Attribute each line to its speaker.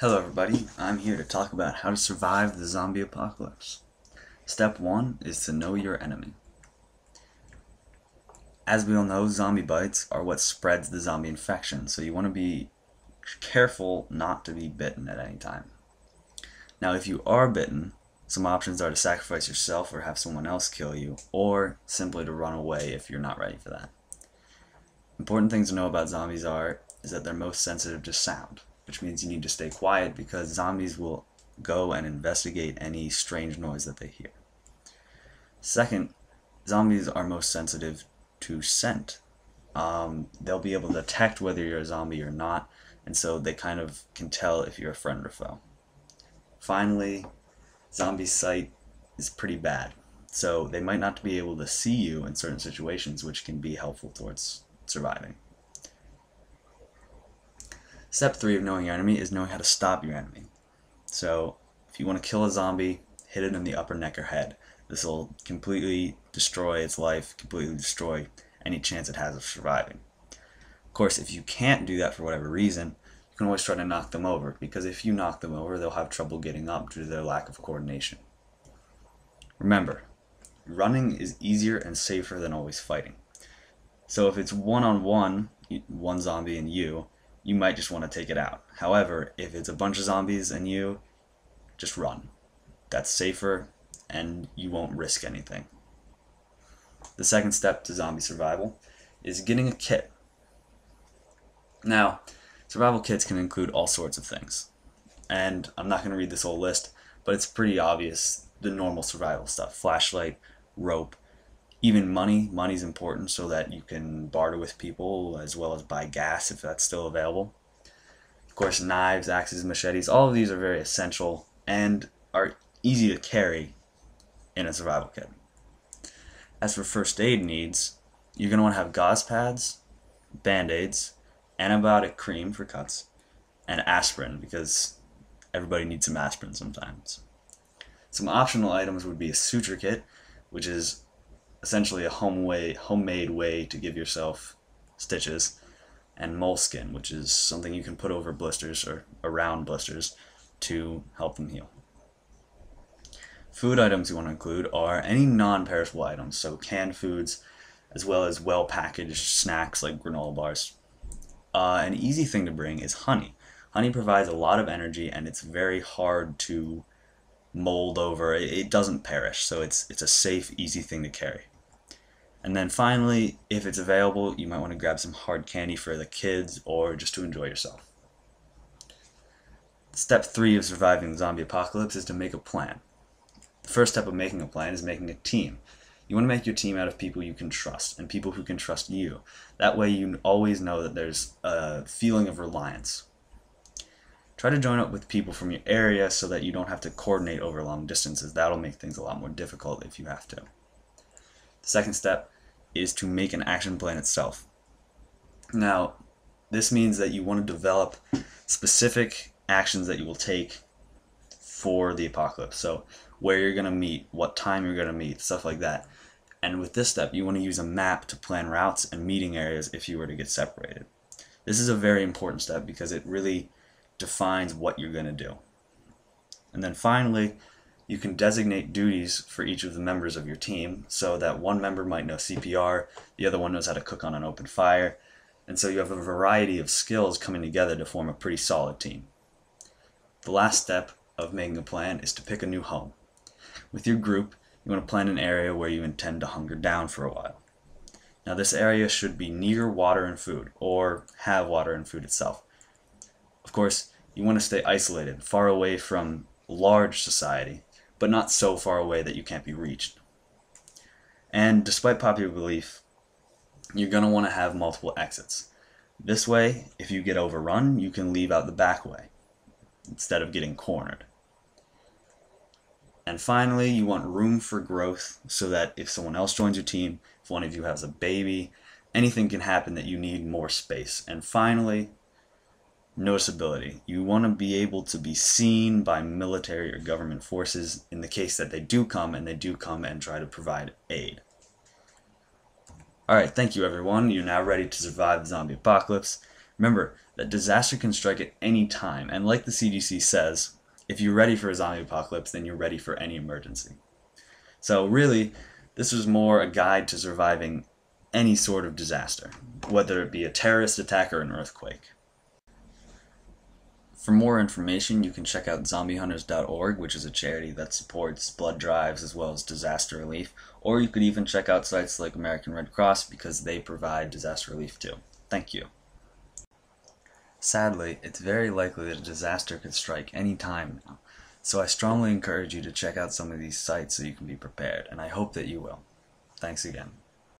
Speaker 1: Hello everybody, I'm here to talk about how to survive the zombie apocalypse. Step 1 is to know your enemy. As we all know, zombie bites are what spreads the zombie infection, so you want to be careful not to be bitten at any time. Now if you are bitten, some options are to sacrifice yourself or have someone else kill you, or simply to run away if you're not ready for that. Important things to know about zombies is that they're most sensitive to sound, which means you need to stay quiet because zombies will go and investigate any strange noise that they hear. Second, zombies are most sensitive to scent. They'll be able to detect whether you're a zombie or not, and so they kind of can tell if you're a friend or foe. Finally, zombie sight is pretty bad, so they might not be able to see you in certain situations, which can be helpful towards surviving. Step 3 of knowing your enemy is knowing how to stop your enemy. So if you want to kill a zombie, hit it in the upper neck or head. This will completely destroy its life, completely destroy any chance it has of surviving. Of course, if you can't do that for whatever reason, you can always try to knock them over, because if you knock them over, they'll have trouble getting up due to their lack of coordination. Remember, running is easier and safer than always fighting. So if it's one-on-one, one zombie and you might just want to take it out. However, if it's a bunch of zombies and you, just run. That's safer and you won't risk anything. The second step to zombie survival is getting a kit. Now, survival kits can include all sorts of things. And I'm not going to read this whole list, but it's pretty obvious, the normal survival stuff. Flashlight, rope, even money. Money's important so that you can barter with people as well as buy gas if that's still available. Of course, knives, axes, machetes, all of these are very essential and are easy to carry in a survival kit. As for first aid needs, you're going to want to have gauze pads, band-aids, antibiotic cream for cuts, and aspirin, because everybody needs some aspirin sometimes. Some optional items would be a suture kit, which is essentially a homemade way to give yourself stitches, and moleskin, which is something you can put over blisters or around blisters to help them heal. Food items you want to include are any non-perishable items, so canned foods as well as well-packaged snacks like granola bars. An easy thing to bring is honey. Honey provides a lot of energy and it's very hard to mold over. It doesn't perish, so it's a safe, easy thing to carry. And then finally, if it's available, you might want to grab some hard candy for the kids or just to enjoy yourself. Step 3 of surviving the zombie apocalypse is to make a plan. The first step of making a plan is making a team. You want to make your team out of people you can trust and people who can trust you. That way you always know that there's a feeling of reliance. Try to join up with people from your area so that you don't have to coordinate over long distances. That'll make things a lot more difficult if you have to. The second step is to make an action plan itself. Now, this means that you want to develop specific actions that you will take for the apocalypse. So where you're going to meet, what time you're going to meet, stuff like that. And with this step, you want to use a map to plan routes and meeting areas if you were to get separated. This is a very important step because it really defines what you're going to do. And then finally, you can designate duties for each of the members of your team so that one member might know CPR, the other one knows how to cook on an open fire, and so you have a variety of skills coming together to form a pretty solid team. The last step of making a plan is to pick a new home. With your group, you want to plan an area where you intend to hunker down for a while. Now this area should be near water and food, or have water and food itself. Of course, you want to stay isolated, far away from large society, but not so far away that you can't be reached. And despite popular belief, you're going to want to have multiple exits. This way, if you get overrun, you can leave out the back way instead of getting cornered. And finally, you want room for growth so that if someone else joins your team, if one of you has a baby, anything can happen that you need more space. And finally, noticeability. You want to be able to be seen by military or government forces in the case that they do come and try to provide aid. Alright, thank you everyone. You're now ready to survive the zombie apocalypse. Remember that disaster can strike at any time, and like the CDC says, if you're ready for a zombie apocalypse, then you're ready for any emergency. So really, this was more a guide to surviving any sort of disaster, whether it be a terrorist attack or an earthquake. For more information, you can check out zombiehunters.org, which is a charity that supports blood drives as well as disaster relief, or you could even check out sites like American Red Cross because they provide disaster relief too. Thank you. Sadly, it's very likely that a disaster could strike any time now, so I strongly encourage you to check out some of these sites so you can be prepared, and I hope that you will. Thanks again.